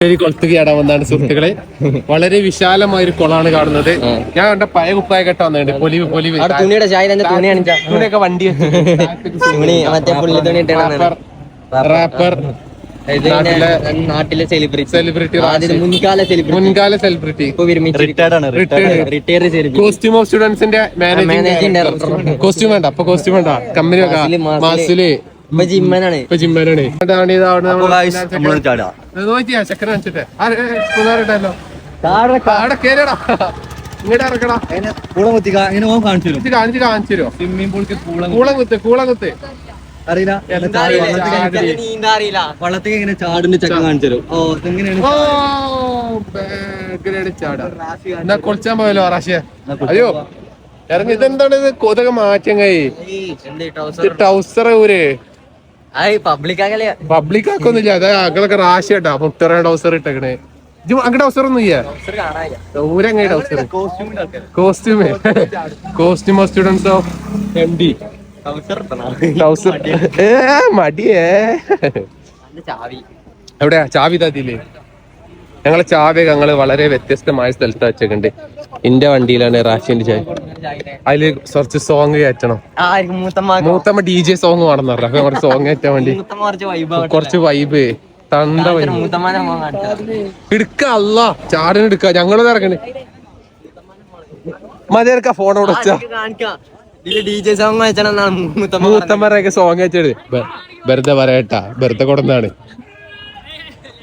കൊളത്ത് ചാടാൻ വന്നാണ് സുഹൃത്തുക്കളെ. വളരെ വിശാലമായ ഒരു കുളമാണ് കാണുന്നത്. ഞാൻ കണ്ട പഴയ കുപ്പായ കെട്ട വന്നിട്ടുണ്ട്. പൊലിവ് തുണിയൊക്കെ വണ്ടി റാപ്പർ നാട്ടിലെ സെലിബ്രിറ്റി മുൻകാല സെലിബ്രിറ്റി കോസ്റ്റ്യൂം ഓഫ് സ്റ്റുഡൻസിന്റെ മാനേജിംഗ് ഡയറക്ടർ. കോസ്റ്റ്യൂം വേണ്ട, അപ്പൊ കോസ്റ്റ്യൂം വേണ്ട. കമ്പനി മാസില് ജിമ്മനാണ്. ചക്കര വെച്ചിട്ട് ഇങ്ങോട്ട് ഇറക്കടാ. കാണിച്ചു തരുമോ? സ്വിമ്മിംഗ് പൂൾ കൂളകുത്ത് അറിയില്ല. വള്ളത്തേക്ക് എങ്ങനെ ചാടിന്റെ ചക്ക കാണിച്ചു തരും. എന്നാ കൊളിച്ചാൻ പോയല്ലോ റാഷിയ. അയ്യോ ഇറങ്ങി. ഇതെന്താണ് ഇത്? കൊതൊക്കെ മാറ്റം കൈ ട്രൗസർ ഊര് പബ്ലിക്കാക്കൊന്നുമില്ല. അതെ അങ്ങളൊക്കെ റാഷിയാട്ടാ മുട്ടറ ട്രൗസർ ഇട്ടേക്കണേ. അങ്ങനെ ട്രൗസർ ഒന്നും ഇല്ല. ഊരങ്ങനെ trouser costume of students of MD മടിയേ. എവിടെയാ ചാവി തതില്ലേ? ഞങ്ങളെ ചാവിയൊക്കെ ഞങ്ങള് വളരെ വ്യത്യസ്തമായ സ്ഥലത്ത് വെച്ചേക്കുണ്ട്. എന്റെ വണ്ടിയിലാണ് റാഷിന്റെ ചാവി. അതില് കുറച്ച് സോങ് കയറ്റണം. മൂത്തമ്മ DJ സോങ് വേണമെന്ന് പറഞ്ഞു. അപ്പൊ കുറച്ച് സോങ് കയറ്റാൻ വേണ്ടി കുറച്ച് വൈബ് തണ്ട എടുക്ക. അല്ല ചാടിന് എടുക്ക. ഞങ്ങളത് ഇറങ്ങണേ മതിയെടുക്ക. ഫോണോട് വെച്ചാ മൂത്തമ്മരൊക്കെ സോങ് വെച്ചത് വെറുതെ പറയട്ടാ. വെറുതെ കൊടുന്നാണ്.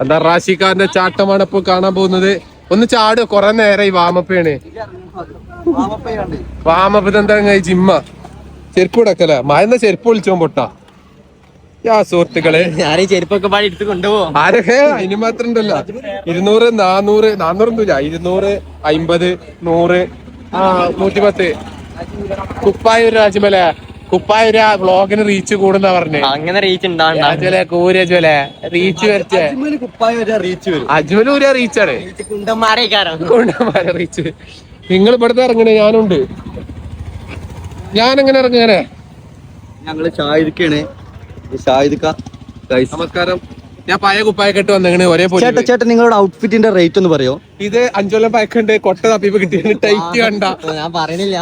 എന്താ റാഷിക്കാരന്റെ ചാട്ടമാണ് ഇപ്പൊ കാണാൻ പോകുന്നത്. ഒന്ന് ചാടുക. കൊറേ നേരം വാമപ്പയാണ്. വാമപ്പ് എന്താ ജിമ്മ. ചെരുപ്പ് ഇടക്കല മഴന്ന ചെരുപ്പ് വിളിച്ചോ പൊട്ടാ. സുഹൃത്തുക്കളെ ചെരുപ്പൊക്കെ പാടി എടുത്ത് കൊണ്ടുപോകും. ആരൊക്കെ അതിന് മാത്രം ഉണ്ടല്ലോ. 200 400 400 250 100 110 കുപ്പായൂര് രാജ്മല. കുപ്പായൂര വ്ളോഗിന് റീച്ച് കൂടുന്ന പറഞ്ഞേ. അങ്ങനെ റീച്ച് റീച്ച് വരച്ചേ. അജ്മലൂര റീച്ചാണ്. കുണ്ടന്മാരെ റീച്ച്. നിങ്ങൾ ഇവിടുത്തെ ഇറങ്ങണേ. ഞാനുണ്ട്. ഞാനെങ്ങനെ ഇറങ്ങാനെ? ഞങ്ങള് നമസ്കാരം. ഞാൻ പഴയ കുപ്പായ കെട്ട് വന്നേക്കണ്. ഒരേ ചേട്ടൻ നിങ്ങളുടെ ഔട്ട്ഫിറ്റിന്റെ റേറ്റ് ഒന്ന് പറയോ? ഇത് 5 കൊല്ലം പഴക്കണ്ട്. കൊട്ട തപ്പിപ്പ് കിട്ടിയ ടൈറ്റ് കണ്ട. ഞാൻ പറയണില്ല.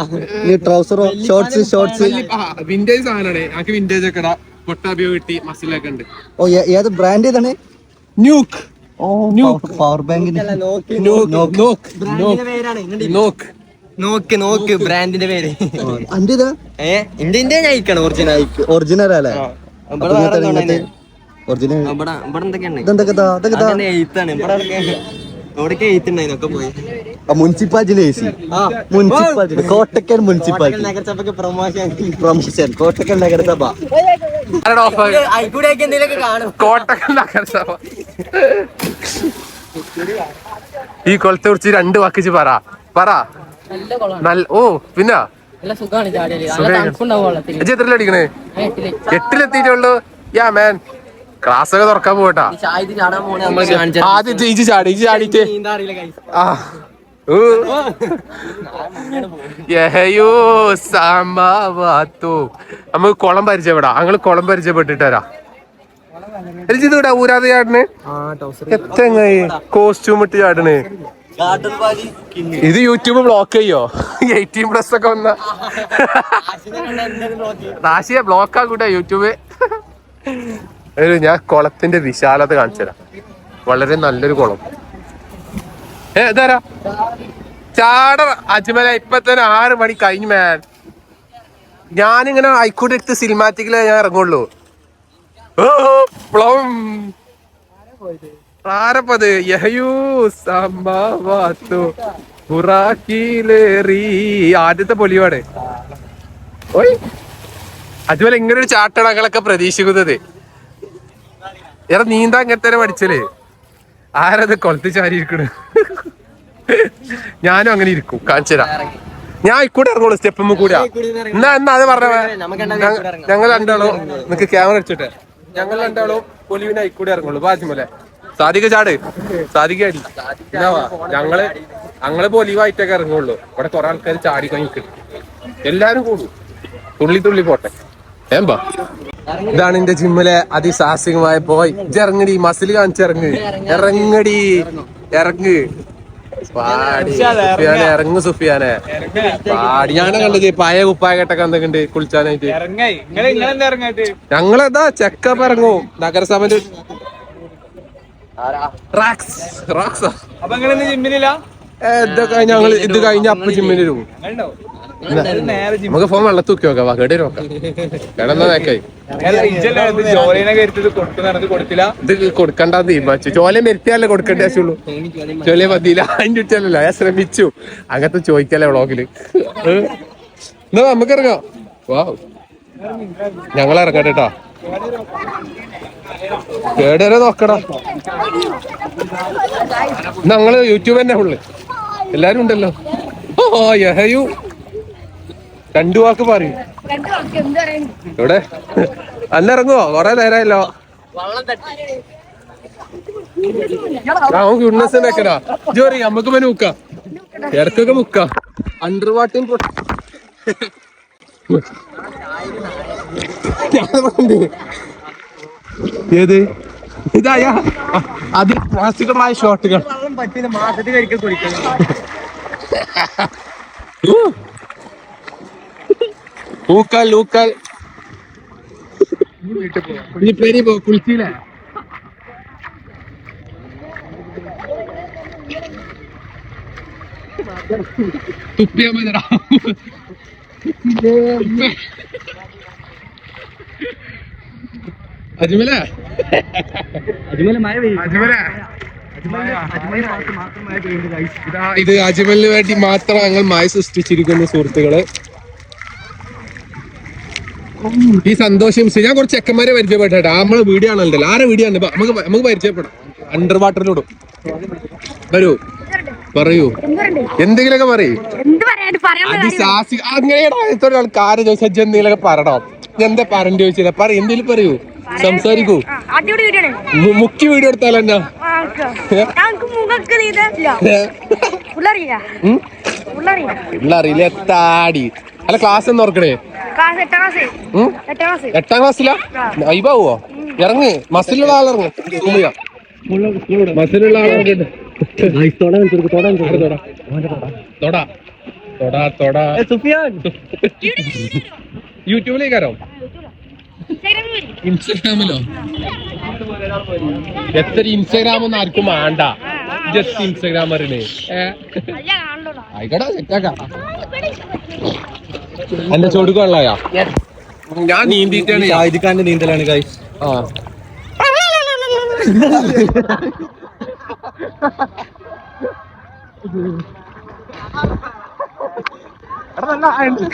ട്രൗസറോ ഷോർട്സ് വിന്റേജ് സാധനമാണ്. ഞങ്ങൾക്ക് വിന്റേജ് ഒക്കെ കൊട്ട തപ്പിപ്പ് കിട്ടി. മസിലൊക്കെ ഉണ്ട്. ഏത് ബ്രാൻഡ് ഏതാണ്? ന്യൂക്ക്. പവർ ബാങ്കിന്റെ നോക്ക് ബ്രാൻഡിന്റെ പേര്. ഇന്ത്യന്റെ ഞാൻ ഒറിജിനൽ അല്ലേ? Municipality Kottakkal municipality promotion Kottakkal നഗരസഭ. കോട്ടക്കൽ നഗരസഭ. ഈ കൊളത്തെ കുറിച്ച് 2 വാക്കിച്ച് പറ. ഓ പിന്നെ എത്രയില അടിക്കണേ? 8-ലെത്തിയിട്ടുള്ളൂ. യാ മാൻ ക്ലാസ്സൊക്കെ തുറക്കാൻ പോകട്ടാ. ആദ്യം ചാടിയിട്ട് നമുക്ക് കുളം പരിചയപ്പെടാം. ഞങ്ങള് കുളം പരിചയപ്പെട്ടിട്ടാ. ഇതാ ഊരാതെ ചാടണ്. എത്രങ്ങായി കോസ്റ്റ്യൂം ഇട്ട് ചാടണ്. ഇത് യൂട്യൂബ് ബ്ലോക്ക് ചെയ്യോ? 18+ ഒക്കെ വന്ന റാഷിയെ ബ്ലോക്ക് ആക്കൂട്ടെ യൂട്യൂബ്. ഞാൻ കുളത്തിന്റെ വിശാലത കാണിച്ചുതരാം. വളരെ നല്ലൊരു കുളം. ഇതാരാ ചാട അജ്മല. ഇപ്പൊ തന്നെ 6 മണി കഴിഞ്ഞു മാൻ. ഞാനിങ്ങനെ ഐക്കൂടെ എടുത്ത് സിനിമാറ്റിക്കിലേ ഞാൻ ഇറങ്ങുള്ളൂ. ആരപ്പത്? ആദ്യത്തെ പൊലിവാണ്. ഓയ് അതുപോലെ ഇങ്ങനെ ഒരു ചാട്ടണങ്ങളൊക്കെ പ്രതീക്ഷിക്കുന്നത്. നീന്താ അങ്ങനെ തന്നെ പഠിച്ചല്ലേ. ആരത് കൊളത്ത് ചാരി ഇരിക്കണ്. ഞാനും അങ്ങനെ ഇരിക്കും. കാണിച്ചരാ. ഞാൻ ഇക്കൂടെ ഇറങ്ങുള്ളൂ. സ്റ്റെപ്പുമ്പോ കൂടെ. എന്നാ അത് പറഞ്ഞ ഞങ്ങൾ രണ്ടാളും നിനക്ക് ക്യാമറ വെച്ചിട്ടെ. ഞങ്ങൾ രണ്ടാളും പൊലിവിനെ ഇക്കൂടെ ഇറങ്ങുള്ളൂ. ബാജ്മലെ സാധിക ചാട്. സാധിക്കാടി. ഞങ്ങള് പൊലിവായിട്ടൊക്കെ ഇറങ്ങുള്ളൂ. ഇവിടെ കുറെ ആൾക്കാർ ചാടി കഴിഞ്ഞിട്ട് എല്ലാരും കൂടും. തുള്ളി പോട്ടെ. ഏമ്പാ ഇതാണ് എന്റെ ജിമ്മിലെ അതിസാഹസികമായ പോയി ഇറങ്ങടി മസിൽ കാണിച്ചിറങ്ങ് ഇറങ്ങടി ഇറങ്ങ് പാടി സുഫിയാനെ ഇറങ്ങു സുഫിയാനെ പാടി ഞാനെ കണ്ടത് പഴയ കുപ്പായ കെട്ടൊക്കെ എന്തൊക്കെയുണ്ട് കുളിച്ചാനായിട്ട് ഞങ്ങളെന്താ ചെക്കപ്പ് ഇറങ്ങും നഗരസഭന്റെ ഞങ്ങൾ ഇത് കഴിഞ്ഞ അപ്പൊ ജിമ്മിന് വരും നമുക്ക് ഫോൺ വെള്ളത്ത് തൂക്കി നോക്കാം കേടി നോക്കാം കിടന്ന നേക്കായി ഇത് കൊടുക്കണ്ട തീരുമാനിച്ചു ചോല മെരുത്തിയാലേ കൊടുക്കേണ്ട ആവശ്യമുള്ളൂ ചോല മതിയില്ല അതിന്റെ ഉച്ചല്ലോ ഞാൻ ശ്രമിച്ചു അങ്ങനത്തെ ചോദിക്കല്ലേ വ്ളോഗില് എന്നാ നമുക്ക് ഇറങ്ങാം വാ ഞങ്ങൾ ഇറങ്ങട്ടെ കേട്ടാ കേടുവരെ നോക്കടാ ഞങ്ങള് യൂട്യൂബ് തന്നെ ഫുള്ള് എല്ലാരും ഉണ്ടല്ലോ ഓ യഹയു രണ്ടു വാക്ക് പറയും എവിടെ അന്നിറങ്ങുവോ കൊറേ നേരമല്ലോ ഗുഡ്നസ് വെക്കടാ ജോറി നമ്മക്ക് പിന്നെ മുക്കാം ഇടക്കൊക്കെ മുക്കാം അണ്ടർ വാട്ടും ഏത് ഇതായ അത് മാസികമായ ഷോട്ടുകൾ ഊക്കാൽ ഊക്കാൽ നീ പേരി പോ കുളിച്ചില്ലേ തുപ്പിയാ മതിടാ അജ്മല ഇത് അജ്മലിന് വേണ്ടി മാത്രം ഞങ്ങൾ മായ സൃഷ്ടിച്ചിരിക്കുന്നു സുഹൃത്തുക്കള്. ഈ സന്തോഷം ഞാൻ കുറച്ച് ചെക്കന്മാരെ പരിചയപ്പെട്ടാ നമ്മളെ വീഡിയോ ആണല്ലോ ആരെ വീഡിയോ ആണ് നമുക്ക് പരിചയപ്പെടാം. അണ്ടർ വാട്ടറിലിടും വരൂ പറയൂ എന്തെങ്കിലുമൊക്കെ പറയൂ അങ്ങനെയാണ് ആൾക്കാരെ ചോദിച്ചാൽ എന്തെങ്കിലുമൊക്കെ പറയണം. എന്താ പറയണ്ട ചോദിച്ചില്ല പറ എന്തെങ്കിലും പറയൂ സംസാരിക്കൂ. മുക്കി വീഡിയോ എടുത്താലോ എന്നാ പിള്ളറിയില്ല എത്താടി അല്ല ക്ലാസ് എന്ന് ഓർക്കണേ 8ാം ക്ലാസ്സിലാ അയ്യാവോ ഇറങ്ങ് മസിലുള്ള ആളിറങ്ങ് മസിലുള്ള ആളിറങ്ങ യൂട്യൂബിലേക്കാരോ ഇൻസ്റ്റാഗ്രാമിലോ എത്ര ഇൻസ്റ്റാഗ്രാമൊന്നും ആർക്കും വേണ്ട ജസ്റ്റ് ഇൻസ്റ്റാഗ്രാം അറിയണേ ആയിക്കോട്ടെ സെറ്റാക്കാം. എന്റെ ചോടുക്ക് വെള്ളായാ ഞാൻ നീന്തിട്ടാണ് ആയുധിക്കാരന്റെ നീന്തലാണ് ഗൈസ്. ആ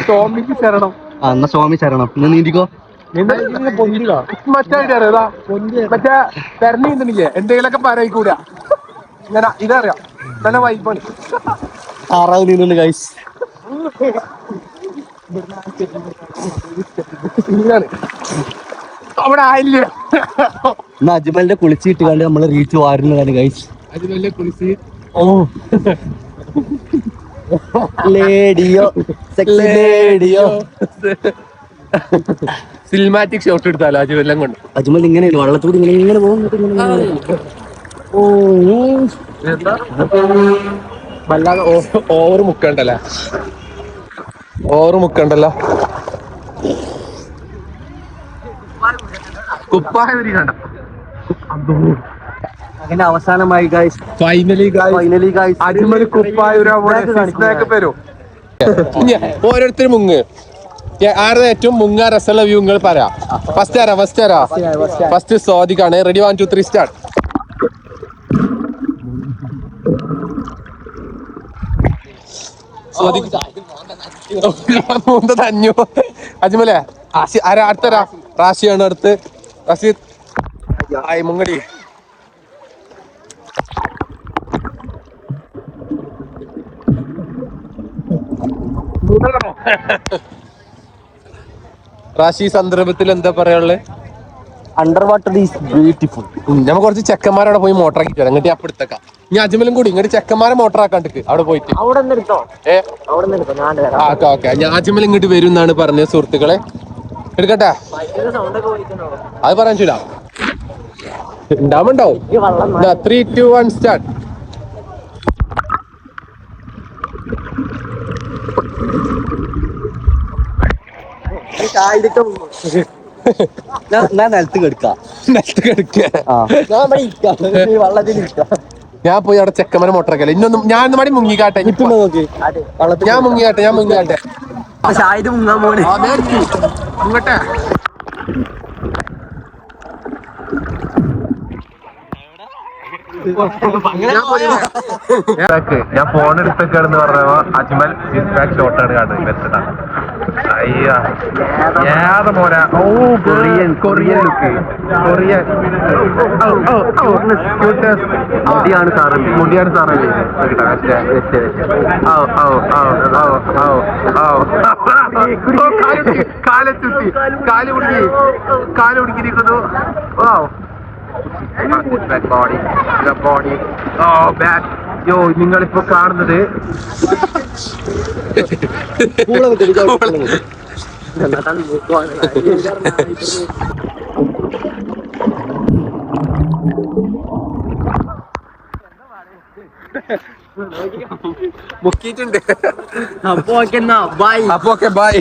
സ്വാമിക്ക് ശരണം. എന്നാ സ്വാമി ശരണം. ഇന്ന് നീന്തിക്കോ. മറ്റേ മറ്റേ തെരഞ്ഞില്ലേ എന്തെങ്കിലുമൊക്കെ പറയിക്കൂടാ ഇങ്ങനെ ഇതറിയാം നല്ല വൈബാണ്. താറാവ് നീന്തുണ്ട് ഗൈസ്. അവിടെ ആയില്ല. ഇന്ന് അജ്മലിന്റെ കുളിച്ചിട്ട് കണ്ട് നമ്മള് റീച്ച് വാരുന്നതാണ് ഗൈസ്. അജ്മലിന്റെ കുളിച്ച് ഓ ലേഡിയോ ലേഡിയോ സിനിമാറ്റിക് ഷോട്ട് എടുത്താലോ അജ്മലെല്ലാം കൊണ്ട്. അജ്മൽ ഇങ്ങനെ വള്ളത്തോട് ഇങ്ങനെ പോകുന്നത് വല്ലാതെ ഓവർ മുക്കണ്ടല്ലോ കുപ്പായ കണ്ട. അങ്ങനെ അവസാനമായി ഗൈസ് ഫൈനലി ഗൈസ് അജ്മൽ കുപ്പായ വരും. ഓരോരുത്തരും മുങ്ങ് ആരുടെ ഏറ്റവും മുങ്ങാ രസമുള്ള വ്യൂ നിങ്ങൾ പറയാം. ഫസ്റ്റ് സ്വാദിക്കാണ്. Ready 1 2 3 start. തഞ്ഞു അജ്മലെ അടുത്ത റാഷിയാണ് അടുത്ത്. റഷീദ് ആയി മുങ്ങടി. റാഷി സന്ദർഭത്തിൽ എന്താ പറയാനുള്ളത്? Under water is beautiful. നമ്മൾ കുറച്ച് ചെക്കന്മാരവിടെ പോയി മോട്ടർ ആക്കിട്ട് വരാം. എന്നിട്ട് അപ്പം എടുത്തേക്കാം. ഇനി അജ്മലും കൂടി ഇങ്ങോട്ട് ചെക്കന്മാരെ മോട്ടർ ആക്കാണ്ടിക്ക് അവിടെ പോയിട്ട്. ഓക്കെ ഞാൻ അജ്മൽ ഇങ്ങോട്ട് വരും എന്നാണ് പറഞ്ഞത് സുഹൃത്തുക്കളെ. എടുക്കട്ടെ അത് പറയാൻ ചൂല ഉണ്ടാവുണ്ടാവും 3, 2, 1 സ്റ്റാർട്ട്. ഞാൻ നിലത്ത് കിടക്കാം. ഞാൻ പോയി അവിടെ ചെക്കന്മാരെ മോട്ടറൊക്കെ ഇന്നൊന്നും ഞാൻ ഇന്ന് മണി മുങ്ങിക്കാട്ടെ. ഞാൻ മുങ്ങിയാട്ടെ. മുങ്ങാൻ പോണേ മുങ്ങട്ടെ. ഞാൻ ഫോൺ എടുത്തേക്കാണെന്ന് പറഞ്ഞപ്പോ അജ്മൽ ഡിസ്പാച്ച് ഷോട്ടാണ് കാണുന്നത്. അയ്യ ഏതാ പോരാ. ഓ കൊറിയൻ ലുക്ക്. കൊറിയൻ മുടിയാണ് സാറല്ലേ. കാല് കുടുങ്ങിയിരിക്കുന്നു. ബോഡി യോ നിങ്ങളിപ്പോ കാണുന്നത് മുക്കിയിട്ടുണ്ട്. അപ്പൊ ഓക്കെ ബൈ. അപ്പൊ ഓക്കെ ബൈ.